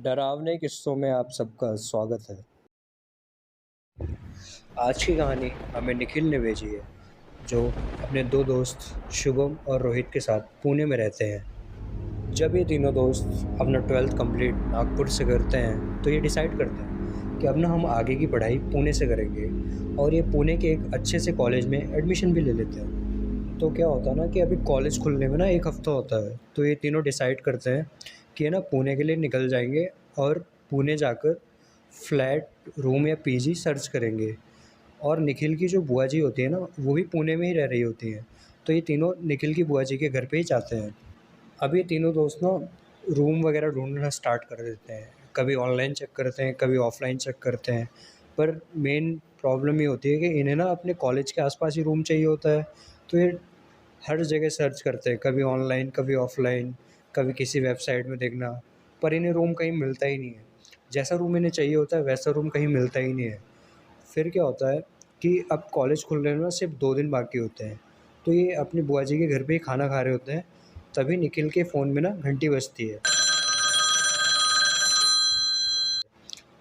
डरावने किस्सों में आप सबका स्वागत है। आज की कहानी हमें निखिल ने भेजी है, जो अपने दो दोस्त शुभम और रोहित के साथ पुणे में रहते हैं। जब ये तीनों दोस्त अपना 12th कंप्लीट नागपुर से करते हैं, तो ये डिसाइड करते हैं कि अब ना हम आगे की पढ़ाई पुणे से करेंगे और ये पुणे के एक अच्छे से कॉलेज में एडमिशन भी ले लेते हैं। तो क्या होता है ना कि अभी कॉलेज खुलने में ना 1 हफ्ता होता है, तो ये तीनों डिसाइड करते हैं कि ना पुणे के लिए निकल जाएंगे और पुणे जाकर फ्लैट, रूम या पीजी सर्च करेंगे। और निखिल की जो बुआ जी होती है ना, वो भी पुणे में ही रह रही होती हैं। तो ये तीनों निखिल की बुआ जी के घर पे ही जाते हैं। अब ये तीनों दोस्त ना रूम वगैरह ढूँढना स्टार्ट कर देते हैं। कभी ऑनलाइन चेक करते हैं, कभी ऑफ़लाइन चेक करते हैं। पर मेन प्रॉब्लम ये होती है कि इन्हें ना अपने कॉलेज के आस-पास ही रूम चाहिए होता है। तो ये हर जगह सर्च करते हैं, कभी ऑनलाइन, कभी ऑफ़लाइन, कभी किसी वेबसाइट में देखना, पर इन्हें रूम कहीं मिलता ही नहीं है। जैसा रूम इन्हें चाहिए होता है, वैसा रूम कहीं मिलता ही नहीं है। फिर क्या होता है कि अब कॉलेज खुलने में ना सिर्फ़ 2 दिन बाकी होते हैं। तो ये अपनी बुआ जी के घर पे ही खाना खा रहे होते हैं, तभी निखिल के फ़ोन में ना घंटी बजती है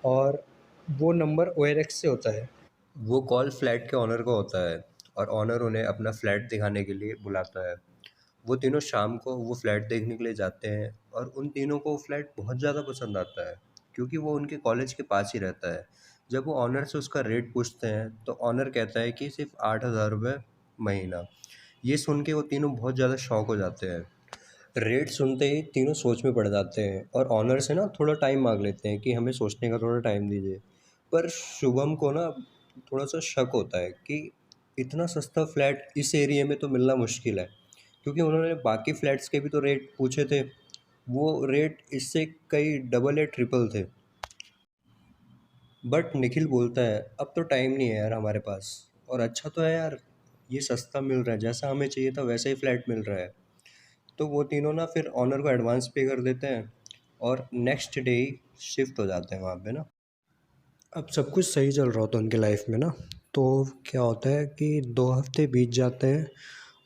और वो नंबर ओएलएक्स से होता है। वो कॉल फ्लैट के ऑनर को होता है और ऑनर उन्हें अपना फ्लैट दिखाने के लिए बुलाता है। वो तीनों शाम को वो फ्लैट देखने के लिए जाते हैं और उन तीनों को वो फ्लैट बहुत ज़्यादा पसंद आता है, क्योंकि वो उनके कॉलेज के पास ही रहता है। जब वो ऑनर से उसका रेट पूछते हैं, तो ऑनर कहता है कि सिर्फ़ 8,000 रुपये महीना। ये सुन के वो तीनों बहुत ज़्यादा शॉक हो जाते हैं। रेट सुनते ही तीनों सोच में पड़ जाते हैं और ऑनर से ना थोड़ा टाइम मांग लेते हैं कि हमें सोचने का थोड़ा टाइम दीजिए। पर शुभम को ना थोड़ा सा शक होता है कि इतना सस्ता फ्लैट इस एरिया में तो मिलना मुश्किल है, क्योंकि उन्होंने बाकी फ्लैट्स के भी तो रेट पूछे थे। वो रेट इससे कई डबल या ट्रिपल थे। बट निखिल बोलता है, अब तो टाइम नहीं है यार हमारे पास। और अच्छा तो है यार, ये सस्ता मिल रहा है, जैसा हमें चाहिए था वैसा ही फ्लैट मिल रहा है। तो वो तीनों ना फिर ऑनर को एडवांस पे कर देते हैं और नेक्स्ट डे ही शिफ्ट हो जाते हैं वहाँ पे ना। अब सब कुछ सही चल रहा होता है उनकी लाइफ में ना। तो क्या होता है कि 2 हफ्ते बीत जाते हैं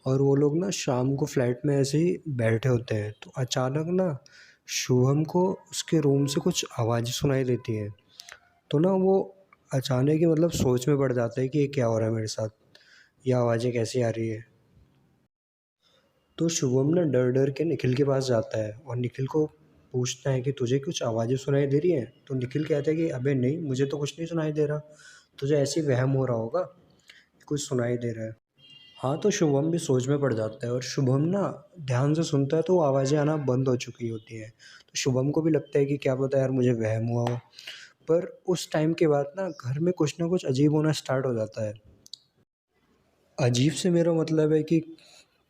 और वो लोग ना शाम को फ्लैट में ऐसे ही बैठे होते हैं, तो अचानक ना शुभम को उसके रूम से कुछ आवाज़ें सुनाई देती हैं। तो ना वो अचानक ही मतलब सोच में पड़ जाता है कि ये क्या हो रहा है मेरे साथ, ये आवाज़ें कैसी आ रही है। तो शुभम ना डर डर के निखिल के पास जाता है और निखिल को पूछता है कि तुझे कुछ आवाज़ें सुनाई दे रही हैं? तो निखिल कहता है कि अबे नहीं, मुझे तो कुछ नहीं सुनाई दे रहा, तुझे ऐसे ही वहम हो रहा होगा कि कुछ सुनाई दे रहा है। हाँ, तो शुभम भी सोच में पड़ जाता है और शुभम ना ध्यान से सुनता है तो वो आवाज़ें आना बंद हो चुकी होती हैं। तो शुभम को भी लगता है कि क्या पता यार मुझे वहम हुआ हो। पर उस टाइम के बाद ना घर में कुछ ना कुछ अजीब होना स्टार्ट हो जाता है। अजीब से मेरा मतलब है कि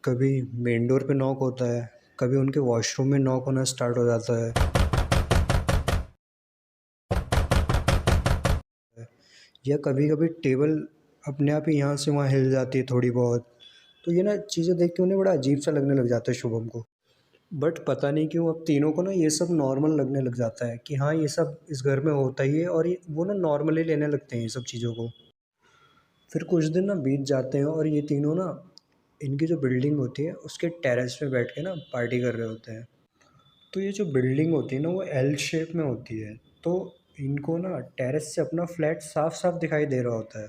कभी मेन डोर पे नॉक होता है, कभी उनके वॉशरूम में नॉक होना स्टार्ट हो जाता है, या कभी-कभी टेबल अपने आप ही यहाँ से वहाँ हिल जाती है थोड़ी बहुत। तो ये ना चीज़ें देख के उन्हें बड़ा अजीब-सा लगने लग जाता है शुभम को। बट पता नहीं क्यों अब तीनों को ना ये सब नॉर्मल लगने लग जाता है कि हाँ, ये सब इस घर में होता ही है और ये वो ना नॉर्मली लेने लगते हैं ये सब चीज़ों को। फिर कुछ दिन ना बीत जाते हैं और ये तीनों ना इनकी जो बिल्डिंग होती है उसके टेरेस पे बैठ के ना पार्टी कर रहे होते हैं। तो ये जो बिल्डिंग होती है ना वो एल शेप में होती है, तो इनको ना टेरेस से अपना फ्लैट साफ-साफ दिखाई दे रहा होता है।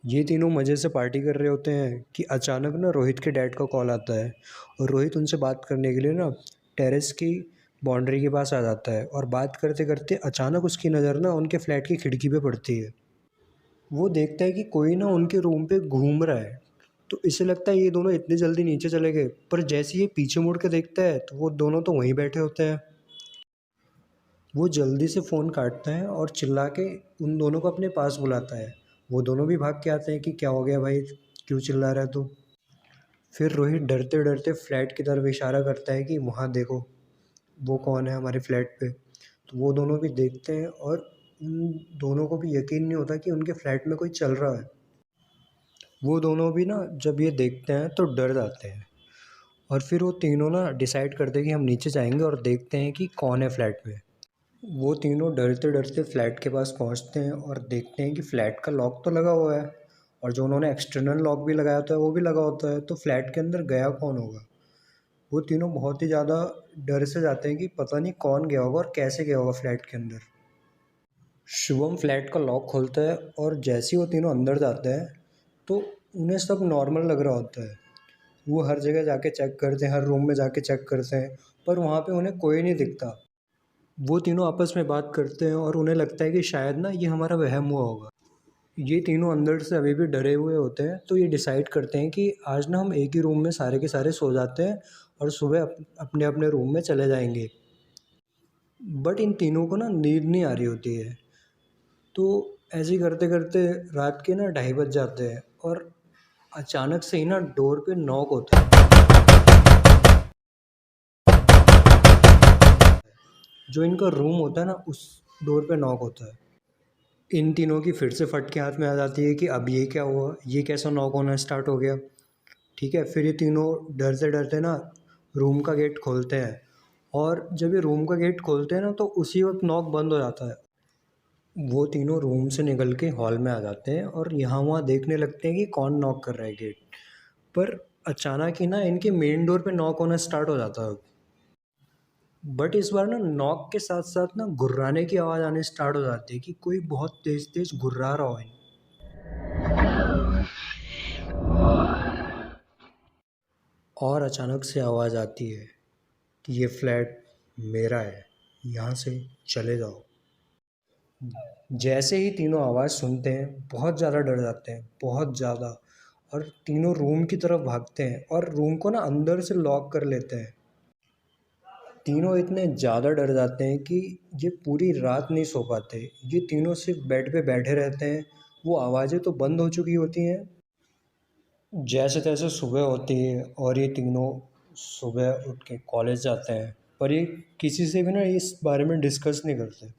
ये तीनों मज़े से पार्टी कर रहे होते हैं कि अचानक ना रोहित के डैड का कॉल आता है और रोहित उनसे बात करने के लिए ना टेरेस की बाउंड्री के पास आ जाता है और बात करते-करते अचानक उसकी नज़र ना उनके फ्लैट की खिड़की पे पड़ती है। वो देखता है कि कोई ना उनके रूम पे घूम रहा है, तो इसे लगता है ये दोनों इतनी जल्दी नीचे चले गए, पर जैसे ही ये पीछे मुड़ के देखता है तो वो दोनों तो वहीं बैठे होते हैं। वो जल्दी से फ़ोन काटता है और चिल्ला के उन दोनों को अपने पास बुलाता है। वो दोनों भी भाग के आते हैं कि क्या हो गया भाई, क्यों चिल्ला रहा है तू? फिर रोहित डरते-डरते फ्लैट की तरफ इशारा करता है कि वहाँ देखो, वो कौन है हमारे फ्लैट पे। तो वो दोनों भी देखते हैं और उन दोनों को भी यकीन नहीं होता कि उनके फ्लैट में कोई चल रहा है। वो दोनों भी ना जब ये देखते हैं तो डर जाते हैं और फिर वो तीनों ना डिसाइड करते हैं कि हम नीचे जाएँगे और देखते हैं कि कौन है फ्लैट में। वो तीनों डरते-डरते फ्लैट के पास पहुँचते हैं और देखते हैं कि फ्लैट का लॉक तो लगा हुआ है और जो उन्होंने एक्सटर्नल लॉक भी लगाया होता है वो भी लगा होता है, तो फ्लैट के अंदर गया कौन होगा? वो तीनों बहुत ही ज़्यादा डर से जाते हैं कि पता नहीं कौन गया होगा और कैसे गया होगा फ्लैट के अंदर। शुभम फ्लैट का लॉक खोलता है और जैसे ही वो तीनों अंदर जाते हैं तो उन्हें सब नॉर्मल लग रहा होता है। वो हर जगह जाके चेक करते हैं, हर रूम में जाके चेक करते हैं, पर वहाँ पे उन्हें कोई नहीं दिखता। वो तीनों आपस में बात करते हैं और उन्हें लगता है कि शायद ना ये हमारा वहम हुआ होगा। ये तीनों अंदर से अभी भी डरे हुए होते हैं, तो ये डिसाइड करते हैं कि आज ना हम एक ही रूम में सारे के सारे सो जाते हैं और सुबह अपने अपने रूम में चले जाएंगे। बट इन तीनों को ना नींद नहीं आ रही होती है। तो ऐसे ही करते करते रात के ना 2:30 बज जाते हैं और अचानक से ही ना डोर पे नॉक होता है। जो इनका रूम होता है ना उस डोर पे नॉक होता है। इन तीनों की फिर से फट के हाथ में आ जाती है कि अब ये क्या हुआ, ये कैसा नॉक होना स्टार्ट हो गया। ठीक है, फिर ये तीनों डरते डरते ना रूम का गेट खोलते हैं और जब ये रूम का गेट खोलते हैं ना तो उसी वक्त नॉक बंद हो जाता है। वो तीनों रूम से निकल के हॉल में आ जाते हैं और यहाँ वहाँ देखने लगते हैं कि कौन नॉक कर रहा है गेट पर। अचानक ही ना इनके मेन डोर पे नॉक होना स्टार्ट हो जाता है। बट इस बार ना नॉक के साथ साथ ना गुर्राने की आवाज़ आने स्टार्ट हो जाती है कि कोई बहुत तेज तेज गुर्रा रहा हो। और अचानक से आवाज़ आती है कि ये फ्लैट मेरा है, यहाँ से चले जाओ। जैसे ही तीनों आवाज़ सुनते हैं बहुत ज़्यादा डर जाते हैं, बहुत ज़्यादा। और तीनों रूम की तरफ भागते हैं और रूम को ना अंदर से लॉक कर लेते हैं। तीनों इतने ज़्यादा डर जाते हैं कि ये पूरी रात नहीं सो पाते। ये तीनों सिर्फ बेड पे बैठे रहते हैं। वो आवाज़ें तो बंद हो चुकी होती हैं। जैसे तैसे सुबह होती है और ये तीनों सुबह उठ के कॉलेज जाते हैं, पर ये किसी से भी ना इस बारे में डिस्कस नहीं करते।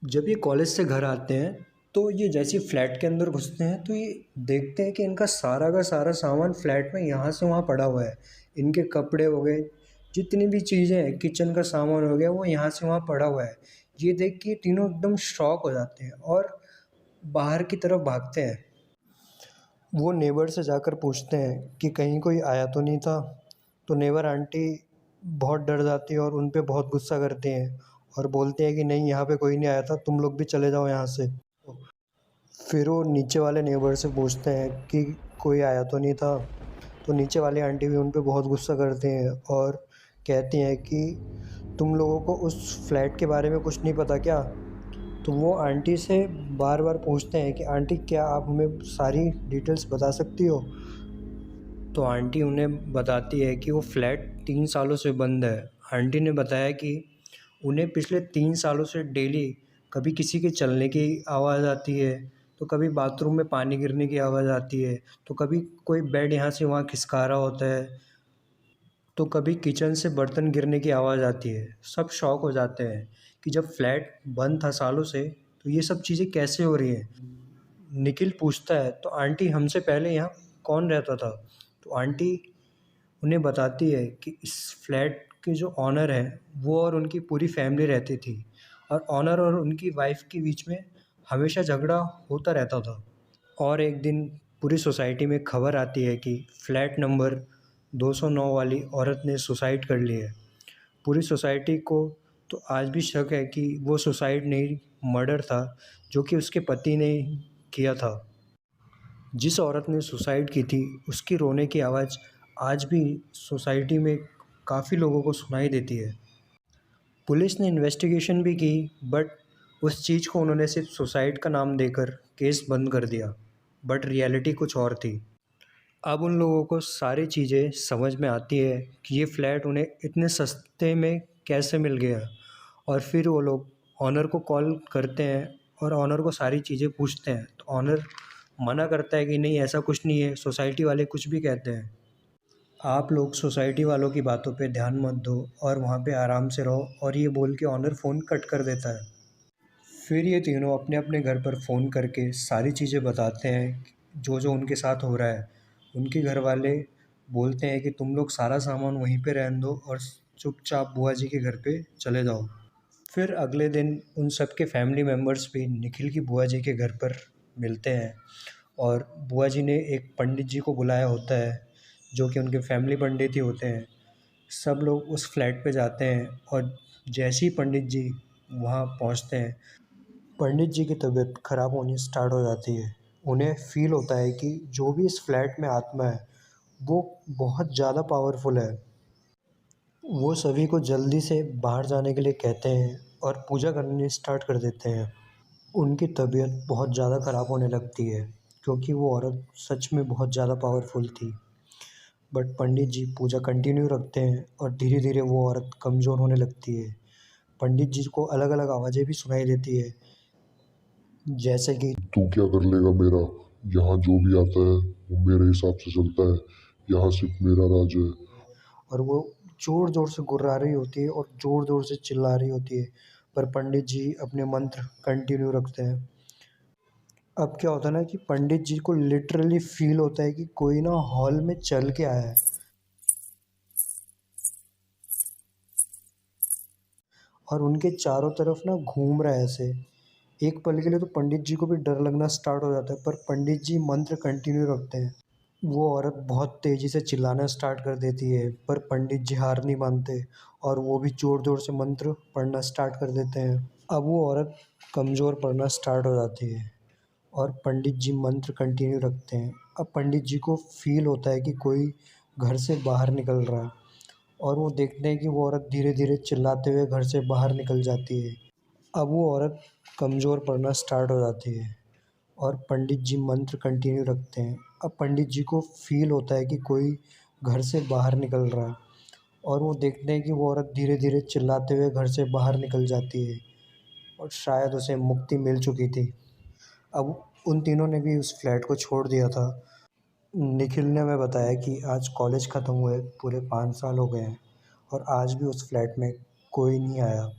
जब ये कॉलेज से घर आते हैं तो ये जैसे ही फ्लैट के अंदर घुसते हैं तो ये देखते हैं कि इनका सारा का सारा सामान फ्लैट में यहाँ से वहाँ पड़ा हुआ है। इनके कपड़े हो गए, जितनी भी चीज़ें हैं, किचन का सामान हो गया, वो यहाँ से वहाँ पड़ा हुआ है। ये देख के तीनों एकदम शॉक हो जाते हैं और बाहर की तरफ भागते हैं। वो नेबर से जाकर पूछते हैं कि कहीं कोई आया तो नहीं था। तो नेबर आंटी बहुत डर जाती है और उन पे बहुत गुस्सा करती हैं और बोलते हैं कि नहीं, यहाँ पे कोई नहीं आया था, तुम लोग भी चले जाओ यहाँ से। फिर वो नीचे वाले नेबर से पूछते हैं कि कोई आया तो नहीं था। तो नीचे वाली आंटी भी उन पे बहुत गुस्सा करती हैं और कहती हैं कि तुम लोगों को उस फ्लैट के बारे में कुछ नहीं पता क्या। तो वो आंटी से बार बार पूछते हैं कि आंटी क्या आप हमें सारी डिटेल्स बता सकती हो। तो आंटी उन्हें बताती है कि वो फ्लैट 3 सालों से बंद है। आंटी ने बताया कि उन्हें पिछले 3 सालों से डेली कभी किसी के चलने की आवाज़ आती है, तो कभी बाथरूम में पानी गिरने की आवाज़ आती है, तो कभी कोई बेड यहाँ से वहाँ खिसका रहा होता है, तो कभी किचन से बर्तन गिरने की आवाज़ आती है। सब शॉक हो जाते हैं कि जब फ्लैट बंद था सालों से तो ये सब चीज़ें कैसे हो रही हैं। निखिल पूछता है तो आंटी हमसे पहले यहाँ कौन रहता था। तो आंटी उन्हें बताती है कि इस फ्लैट के जो ऑनर हैं वो और उनकी पूरी फैमिली रहती थी और ऑनर और उनकी वाइफ के बीच में हमेशा झगड़ा होता रहता था। और एक दिन पूरी सोसाइटी में खबर आती है कि फ्लैट नंबर 209 वाली औरत ने सुसाइड कर ली है। पूरी सोसाइटी को तो आज भी शक है कि वो सुसाइड नहीं, मर्डर था, जो कि उसके पति ने किया था। जिस औरत ने सुसाइड की थी उसकी रोने की आवाज़ आज भी सोसाइटी में काफ़ी लोगों को सुनाई देती है। पुलिस ने इन्वेस्टिगेशन भी की, बट उस चीज़ को उन्होंने सिर्फ सुसाइड का नाम देकर केस बंद कर दिया। बट रियलिटी कुछ और थी। अब उन लोगों को सारी चीज़ें समझ में आती है कि ये फ्लैट उन्हें इतने सस्ते में कैसे मिल गया। और फिर वो लोग ऑनर को कॉल करते हैं और ऑनर को सारी चीज़ें पूछते हैं। तो ऑनर मना करता है कि नहीं, ऐसा कुछ नहीं है, सोसाइटी वाले कुछ भी कहते हैं। आप लोग सोसाइटी वालों की बातों पे ध्यान मत दो और वहाँ पे आराम से रहो, और ये बोल के ऑनर फ़ोन कट कर देता है। फिर ये तीनों अपने अपने घर पर फ़ोन करके सारी चीज़ें बताते हैं जो जो उनके साथ हो रहा है। उनके घर वाले बोलते हैं कि तुम लोग सारा सामान वहीं पे रहने दो और चुपचाप बुआ जी के घर पे चले जाओ। फिर अगले दिन उन सब के फैमिली मेम्बर्स भी निखिल की बुआ जी के घर पर मिलते हैं और बुआ जी ने एक पंडित जी को बुलाया होता है जो कि उनके फैमिली पंडित ही होते हैं। सब लोग उस फ्लैट पे जाते हैं और जैसे ही पंडित जी वहाँ पहुँचते हैं, पंडित जी की तबीयत ख़राब होनी स्टार्ट हो जाती है। उन्हें फ़ील होता है कि जो भी इस फ्लैट में आत्मा है, वो बहुत ज़्यादा पावरफुल है। वो सभी को जल्दी से बाहर जाने के लिए कहते हैं और पूजा करनी स्टार्ट कर देते हैं। उनकी तबीयत बहुत ज़्यादा ख़राब होने लगती है, क्योंकि वो औरत सच में बहुत ज़्यादा पावरफुल थी। But Pandit ji Puja continue रखते हैं और धीरे-धीरे वो औरत कमज़ोर होने लगती है। पंडित जी को अलग-अलग आवाज़ें भी सुनाई देती है, जैसे कि तू क्या कर लेगा मेरा? यहाँ जो भी आता है वो मेरे हिसाब से चलता है। यहाँ सिर्फ मेरा राज है। और वो ज़ोर-ज़ोर से गुर्रा रही होती है और ज़ोर-ज़ोर से चिल्ला रही होती है, पर पंडित जी अपने मंत्र कंटिन्यू रखते हैं। अब क्या होता है ना कि पंडित जी को लिटरली फ़ील होता है कि कोई ना हॉल में चल के आया है और उनके चारों तरफ ना घूम रहा है ऐसे। एक पल के लिए तो पंडित जी को भी डर लगना स्टार्ट हो जाता है, पर पंडित जी मंत्र कंटिन्यू रखते हैं। वो औरत बहुत तेज़ी से चिल्लाना स्टार्ट कर देती है, पर पंडित जी हार नहीं मानते और वो भी ज़ोर-ज़ोर से मंत्र पढ़ना स्टार्ट कर देते हैं। अब वो औरत कमज़ोर पड़ना स्टार्ट हो जाती है और पंडित जी मंत्र कंटिन्यू रखते हैं। अब पंडित जी को फ़ील होता है कि कोई घर से बाहर निकल रहा है और वो देखते हैं कि वो औरत धीरे-धीरे चिल्लाते हुए घर से बाहर निकल जाती है। अब वो औरत कमज़ोर पड़ना स्टार्ट हो जाती है और पंडित जी मंत्र कंटिन्यू रखते हैं। अब पंडित जी को फ़ील होता है कि कोई घर से बाहर निकल रहा है और वो देखते हैं कि वो औरत धीरे-धीरे चिल्लाते हुए घर से बाहर निकल जाती है और शायद उसे मुक्ति मिल चुकी थी। अब उन तीनों ने भी उस फ्लैट को छोड़ दिया था। निखिल ने हमें बताया कि आज कॉलेज ख़त्म हुए पूरे 5 साल हो गए हैं और आज भी उस फ्लैट में कोई नहीं आया।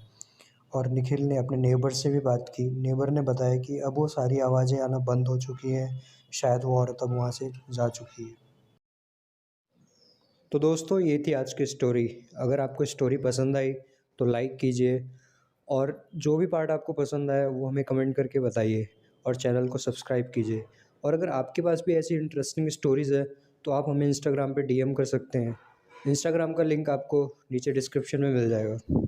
और निखिल ने अपने नेबर से भी बात की। नेबर ने बताया कि अब वो सारी आवाज़ें आना बंद हो चुकी हैं, शायद वो औरत अब वहाँ से जा चुकी है। तो दोस्तों ये थी आज की स्टोरी। अगर आपको स्टोरी पसंद आई तो लाइक कीजिए और जो भी पार्ट आपको पसंद आया वो हमें कमेंट करके बताइए और चैनल को सब्सक्राइब कीजिए। और अगर आपके पास भी ऐसी इंटरेस्टिंग स्टोरीज़ है तो आप हमें इंस्टाग्राम पे डीएम कर सकते हैं। इंस्टाग्राम का लिंक आपको नीचे डिस्क्रिप्शन में मिल जाएगा।